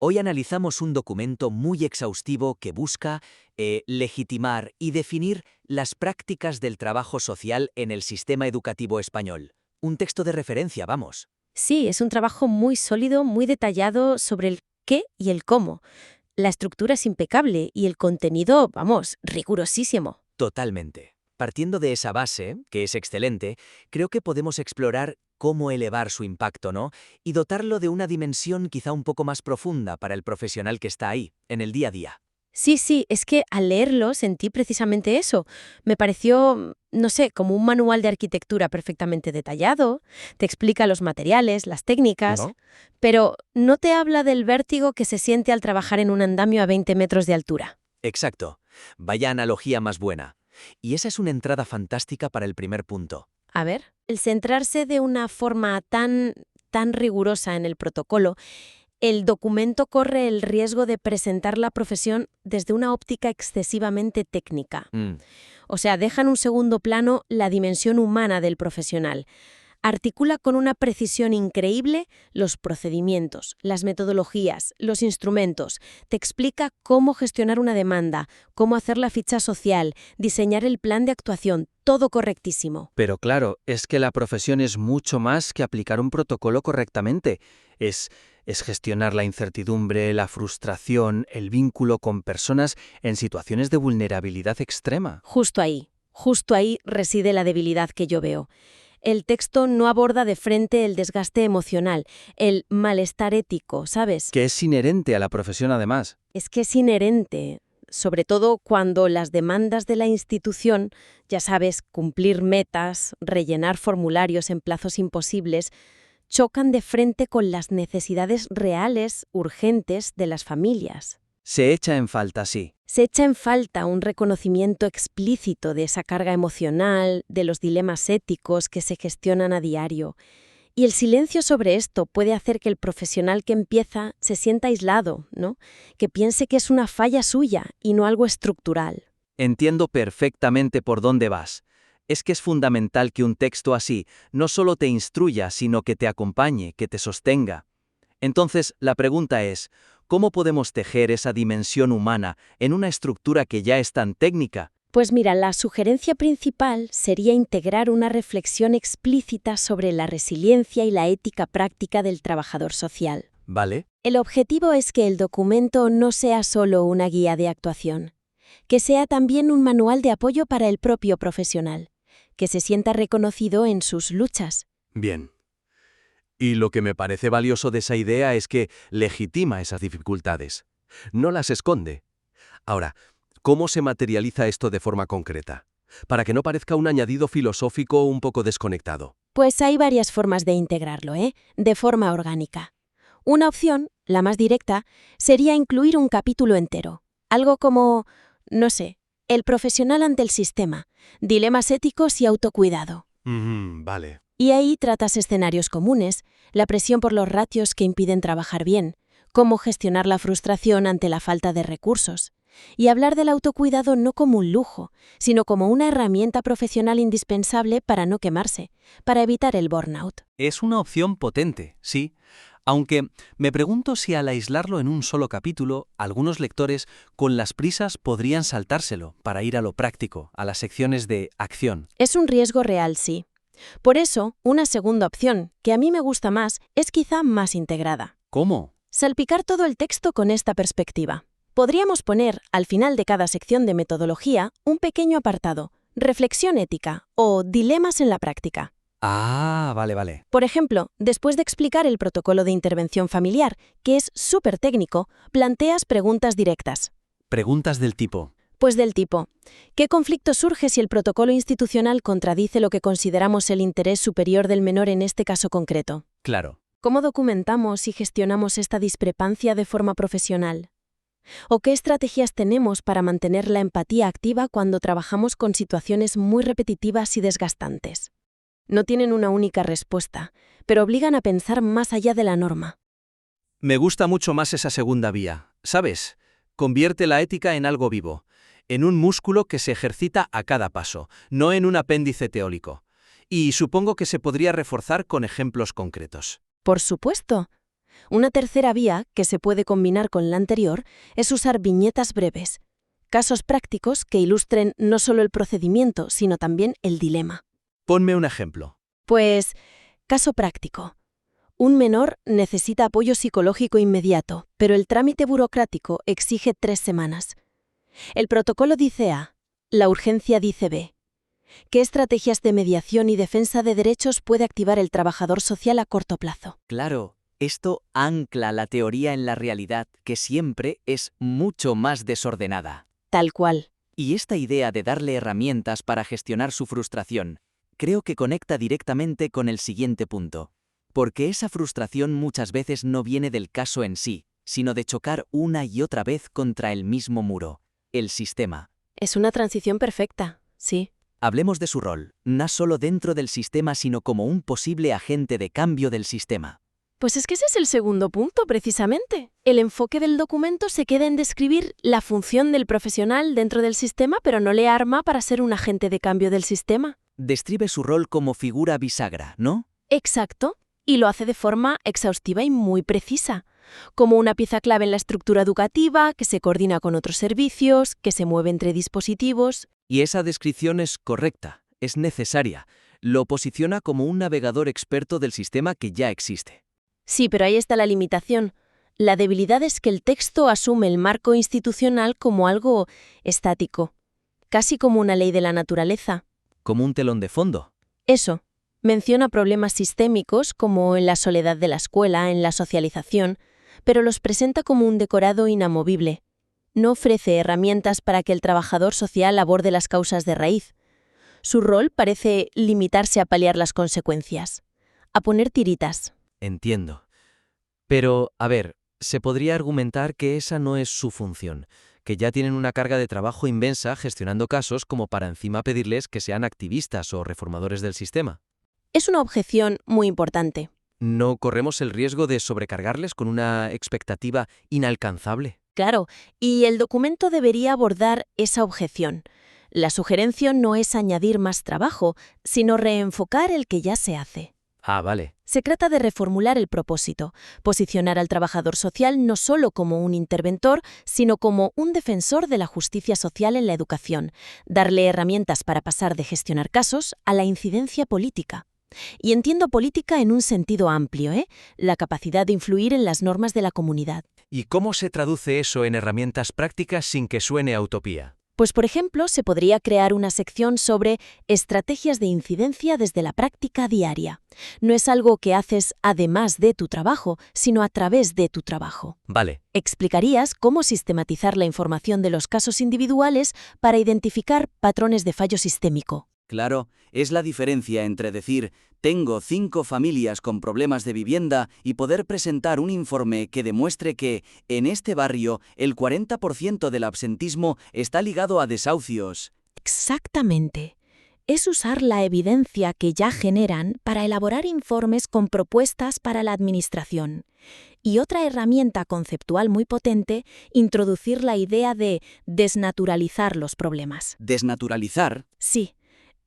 Hoy analizamos un documento muy exhaustivo que busca legitimar y definir las prácticas del trabajo social en el sistema educativo español. Un texto de referencia, vamos. Sí, es un trabajo muy sólido, muy detallado sobre el qué y el cómo. La estructura es impecable y el contenido, vamos, rigurosísimo. Totalmente. Partiendo de esa base, que es excelente, creo que podemos explorar cómo elevar su impacto, ¿no? Y dotarlo de una dimensión quizá un poco más profunda para el profesional que está ahí, en el día a día. Sí, es que al leerlo sentí precisamente eso. Me pareció, no sé, como un manual de arquitectura perfectamente detallado, te explica los materiales, las técnicas, ¿No? pero no te habla del vértigo que se siente al trabajar en un andamio a 20 metros de altura. Exacto. Vaya analogía más buena. Y esa es una entrada fantástica para el primer punto. A ver, el centrarse de una forma tan rigurosa en el protocolo, el documento corre el riesgo de presentar la profesión desde una óptica excesivamente técnica. Mm. O sea, deja en un segundo plano la dimensión humana del profesional. Articula con una precisión increíble los procedimientos, las metodologías, los instrumentos. Te explica cómo gestionar una demanda, cómo hacer la ficha social, diseñar el plan de actuación, todo correctísimo. Pero claro, es que la profesión es mucho más que aplicar un protocolo correctamente. Es, es gestionar la incertidumbre, la frustración, el vínculo con personas en situaciones de vulnerabilidad extrema. Justo ahí reside la debilidad que yo veo. El texto no aborda de frente el desgaste emocional, el malestar ético, ¿sabes? Que es inherente a la profesión además. Es que es inherente, sobre todo cuando las demandas de la institución, ya sabes, cumplir metas, rellenar formularios en plazos imposibles, chocan de frente con las necesidades reales, urgentes de las familias. Se echa en falta, sí. Se echa en falta un reconocimiento explícito de esa carga emocional, de los dilemas éticos que se gestionan a diario. Y el silencio sobre esto puede hacer que el profesional que empieza se sienta aislado, ¿no? Que piense que es una falla suya y no algo estructural. Entiendo perfectamente por dónde vas. Es que es fundamental que un texto así no solo te instruya, sino que te acompañe, que te sostenga. Entonces, la pregunta es, ¿cómo podemos tejer esa dimensión humana en una estructura que ya es tan técnica? Pues mira, la sugerencia principal sería integrar una reflexión explícita sobre la resiliencia y la ética práctica del trabajador social. ¿Vale? El objetivo es que el documento no sea solo una guía de actuación, que sea también un manual de apoyo para el propio profesional, que se sienta reconocido en sus luchas. Bien. Y lo que me parece valioso de esa idea es que legitima esas dificultades. No las esconde. Ahora, ¿cómo se materializa esto de forma concreta? Para que no parezca un añadido filosófico un poco desconectado. Pues hay varias formas de integrarlo, de forma orgánica. Una opción, la más directa, sería incluir un capítulo entero. Algo como, no sé, el profesional ante el sistema, dilemas éticos y autocuidado. Vale. Y ahí tratas escenarios comunes, la presión por los ratios que impiden trabajar bien, cómo gestionar la frustración ante la falta de recursos. Y hablar del autocuidado no como un lujo, sino como una herramienta profesional indispensable para no quemarse, para evitar el burnout. Es una opción potente, sí, aunque me pregunto si al aislarlo en un solo capítulo, algunos lectores con las prisas podrían saltárselo para ir a lo práctico, a las secciones de acción. Es un riesgo real, sí. Por eso, una segunda opción, que a mí me gusta más, es quizá más integrada. ¿Cómo? Salpicar todo el texto con esta perspectiva. Podríamos poner, al final de cada sección de metodología, un pequeño apartado, reflexión ética o dilemas en la práctica. Ah, vale. Por ejemplo, después de explicar el protocolo de intervención familiar, que es súper técnico, planteas preguntas directas. Preguntas del tipo. Pues del tipo, ¿qué conflicto surge si el protocolo institucional contradice lo que consideramos el interés superior del menor en este caso concreto? Claro. ¿Cómo documentamos y gestionamos esta discrepancia de forma profesional? ¿O qué estrategias tenemos para mantener la empatía activa cuando trabajamos con situaciones muy repetitivas y desgastantes? No tienen una única respuesta, pero obligan a pensar más allá de la norma. Me gusta mucho más esa segunda vía. ¿Sabes? Convierte la ética en algo vivo, en un músculo que se ejercita a cada paso, no en un apéndice teórico. Y supongo que se podría reforzar con ejemplos concretos. Por supuesto. Una tercera vía, que se puede combinar con la anterior, es usar viñetas breves, casos prácticos que ilustren no solo el procedimiento, sino también el dilema. Ponme un ejemplo. Pues, caso práctico. Un menor necesita apoyo psicológico inmediato, pero el trámite burocrático exige 3 semanas. El protocolo dice A, la urgencia dice B. ¿Qué estrategias de mediación y defensa de derechos puede activar el trabajador social a corto plazo? Claro, esto ancla la teoría en la realidad, que siempre es mucho más desordenada. Tal cual. Y esta idea de darle herramientas para gestionar su frustración, creo que conecta directamente con el siguiente punto. Porque esa frustración muchas veces no viene del caso en sí, sino de chocar una y otra vez contra el mismo muro, el sistema. Es una transición perfecta, sí. Hablemos de su rol, no solo dentro del sistema, sino como un posible agente de cambio del sistema. Pues es que ese es el segundo punto, precisamente. El enfoque del documento se queda en describir la función del profesional dentro del sistema, pero no le arma para ser un agente de cambio del sistema. Describe su rol como figura bisagra, ¿no? Exacto. Y lo hace de forma exhaustiva y muy precisa, como una pieza clave en la estructura educativa, que se coordina con otros servicios, que se mueve entre dispositivos. Y esa descripción es correcta, es necesaria. Lo posiciona como un navegador experto del sistema que ya existe. Sí, pero ahí está la limitación. La debilidad es que el texto asume el marco institucional como algo estático, casi como una ley de la naturaleza. Como un telón de fondo. Eso. Menciona problemas sistémicos como en la soledad de la escuela, en la socialización, pero los presenta como un decorado inamovible. No ofrece herramientas para que el trabajador social aborde las causas de raíz. Su rol parece limitarse a paliar las consecuencias, a poner tiritas. Entiendo. Pero, a ver, se podría argumentar que esa no es su función, que ya tienen una carga de trabajo inmensa gestionando casos como para encima pedirles que sean activistas o reformadores del sistema. Es una objeción muy importante. ¿No corremos el riesgo de sobrecargarles con una expectativa inalcanzable? Claro, y el documento debería abordar esa objeción. La sugerencia no es añadir más trabajo, sino reenfocar el que ya se hace. Ah, vale. Se trata de reformular el propósito, posicionar al trabajador social no solo como un interventor, sino como un defensor de la justicia social en la educación, darle herramientas para pasar de gestionar casos a la incidencia política. Y entiendo política en un sentido amplio, la capacidad de influir en las normas de la comunidad. ¿Y cómo se traduce eso en herramientas prácticas sin que suene a utopía? Pues, por ejemplo, se podría crear una sección sobre estrategias de incidencia desde la práctica diaria. No es algo que haces además de tu trabajo, sino a través de tu trabajo. Vale. Explicarías cómo sistematizar la información de los casos individuales para identificar patrones de fallo sistémico. Claro, es la diferencia entre decir, tengo 5 familias con problemas de vivienda y poder presentar un informe que demuestre que, en este barrio, el 40% del absentismo está ligado a desahucios. Exactamente. Es usar la evidencia que ya generan para elaborar informes con propuestas para la administración. Y otra herramienta conceptual muy potente, introducir la idea de desnaturalizar los problemas. ¿Desnaturalizar? Sí.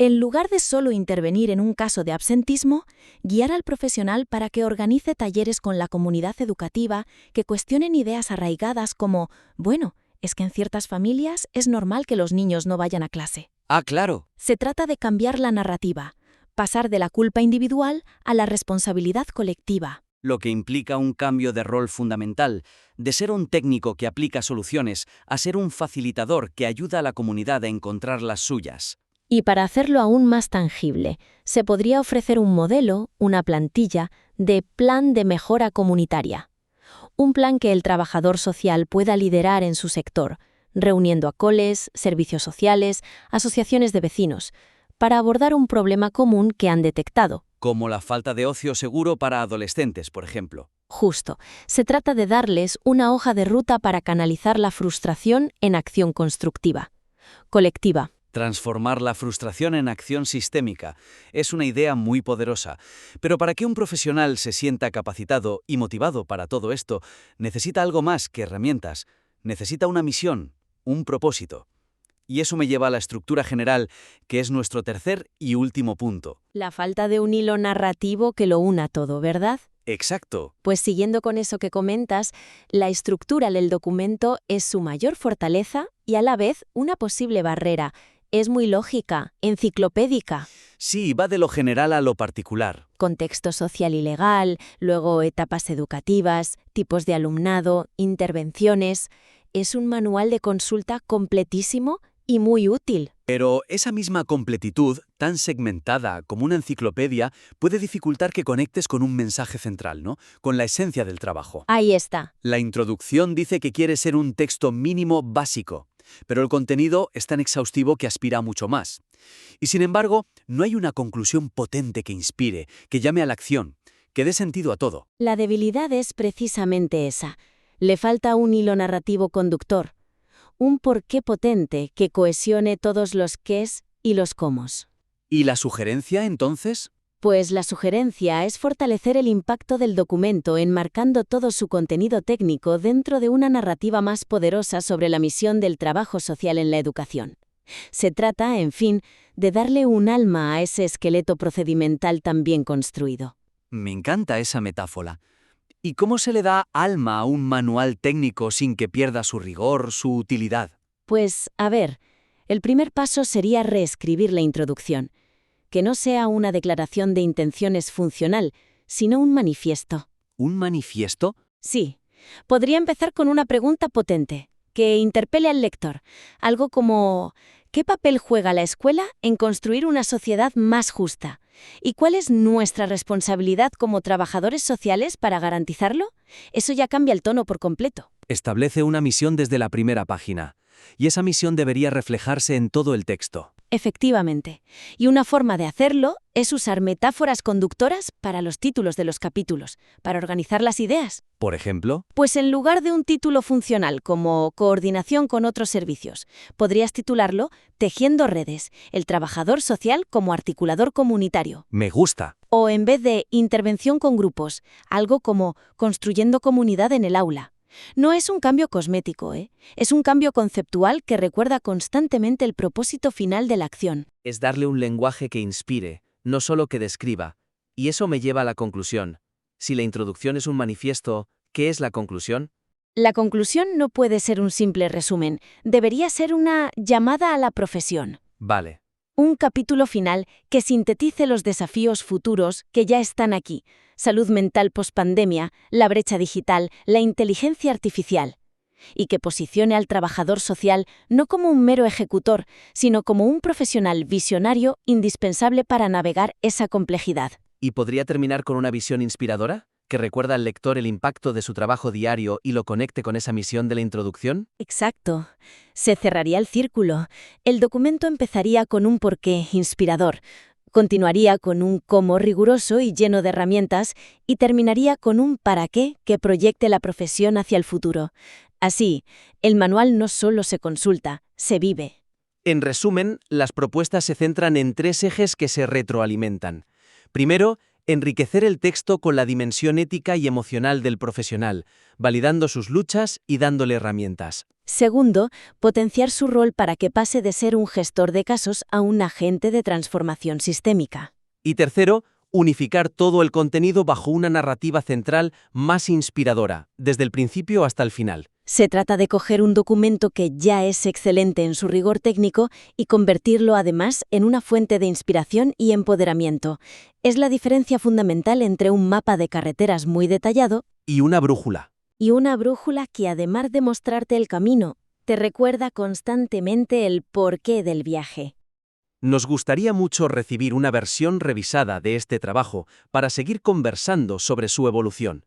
En lugar de solo intervenir en un caso de absentismo, guiar al profesional para que organice talleres con la comunidad educativa que cuestionen ideas arraigadas como, bueno, es que en ciertas familias es normal que los niños no vayan a clase. Ah, claro. Se trata de cambiar la narrativa, pasar de la culpa individual a la responsabilidad colectiva. Lo que implica un cambio de rol fundamental, de ser un técnico que aplica soluciones a ser un facilitador que ayuda a la comunidad a encontrar las suyas. Y para hacerlo aún más tangible, se podría ofrecer un modelo, una plantilla, de plan de mejora comunitaria. Un plan que el trabajador social pueda liderar en su sector, reuniendo a coles, servicios sociales, asociaciones de vecinos, para abordar un problema común que han detectado. Como la falta de ocio seguro para adolescentes, por ejemplo. Justo, se trata de darles una hoja de ruta para canalizar la frustración en acción constructiva, colectiva. Transformar la frustración en acción sistémica es una idea muy poderosa, pero para que un profesional se sienta capacitado y motivado para todo esto, necesita algo más que herramientas, necesita una misión, un propósito. Y eso me lleva a la estructura general, que es nuestro tercer y último punto. La falta de un hilo narrativo que lo una todo, ¿verdad? Exacto. Pues siguiendo con eso que comentas, la estructura del documento es su mayor fortaleza y a la vez una posible barrera. Es muy lógica, enciclopédica. Sí, va de lo general a lo particular. Contexto social y legal, luego etapas educativas, tipos de alumnado, intervenciones. Es un manual de consulta completísimo y muy útil. Pero esa misma completitud, tan segmentada como una enciclopedia, puede dificultar que conectes con un mensaje central, ¿no? Con la esencia del trabajo. Ahí está. La introducción dice que quiere ser un texto mínimo básico, pero el contenido es tan exhaustivo que aspira a mucho más. Y sin embargo, no hay una conclusión potente que inspire, que llame a la acción, que dé sentido a todo. La debilidad es precisamente esa. Le falta un hilo narrativo conductor. Un porqué potente que cohesione todos los qués y los cómos. ¿Y la sugerencia, entonces? Pues la sugerencia es fortalecer el impacto del documento enmarcando todo su contenido técnico dentro de una narrativa más poderosa sobre la misión del trabajo social en la educación. Se trata, en fin, de darle un alma a ese esqueleto procedimental tan bien construido. Me encanta esa metáfora. ¿Y cómo se le da alma a un manual técnico sin que pierda su rigor, su utilidad? Pues, a ver, el primer paso sería reescribir la introducción. Que no sea una declaración de intenciones funcional, sino un manifiesto. ¿Un manifiesto? Sí, podría empezar con una pregunta potente, que interpele al lector. Algo como, ¿qué papel juega la escuela en construir una sociedad más justa? ¿Y cuál es nuestra responsabilidad como trabajadores sociales para garantizarlo? Eso ya cambia el tono por completo. Establece una misión desde la primera página, y esa misión debería reflejarse en todo el texto. Efectivamente. Y una forma de hacerlo es usar metáforas conductoras para los títulos de los capítulos, para organizar las ideas. Por ejemplo, Pues en lugar de un título funcional como Coordinación con otros servicios, podrías titularlo Tejiendo redes, el trabajador social como articulador comunitario. me gusta. O en vez de Intervención con grupos, algo como Construyendo comunidad en el aula. No es un cambio cosmético, es un cambio conceptual que recuerda constantemente el propósito final de la acción. Es darle un lenguaje que inspire, no solo que describa. Y eso me lleva a la conclusión. Si la introducción es un manifiesto, ¿qué es la conclusión? La conclusión no puede ser un simple resumen, debería ser una llamada a la profesión. Vale. Un capítulo final que sintetice los desafíos futuros que ya están aquí: salud mental pospandemia, la brecha digital, la inteligencia artificial. Y que posicione al trabajador social no como un mero ejecutor, sino como un profesional visionario indispensable para navegar esa complejidad. ¿Y podría terminar con una visión inspiradora? ¿Que recuerda al lector el impacto de su trabajo diario y lo conecte con esa misión de la introducción? Exacto. Se cerraría el círculo. El documento empezaría con un porqué inspirador, continuaría con un cómo riguroso y lleno de herramientas y terminaría con un para qué que proyecte la profesión hacia el futuro. Así, el manual no solo se consulta, se vive. En resumen, las propuestas se centran en 3 ejes que se retroalimentan. Primero, enriquecer el texto con la dimensión ética y emocional del profesional, validando sus luchas y dándole herramientas. Segundo, potenciar su rol para que pase de ser un gestor de casos a un agente de transformación sistémica. Y tercero, unificar todo el contenido bajo una narrativa central más inspiradora, desde el principio hasta el final. Se trata de coger un documento que ya es excelente en su rigor técnico y convertirlo además en una fuente de inspiración y empoderamiento. Es la diferencia fundamental entre un mapa de carreteras muy detallado Y una brújula. y una brújula que, además de mostrarte el camino, te recuerda constantemente el porqué del viaje. Nos gustaría mucho recibir una versión revisada de este trabajo para seguir conversando sobre su evolución.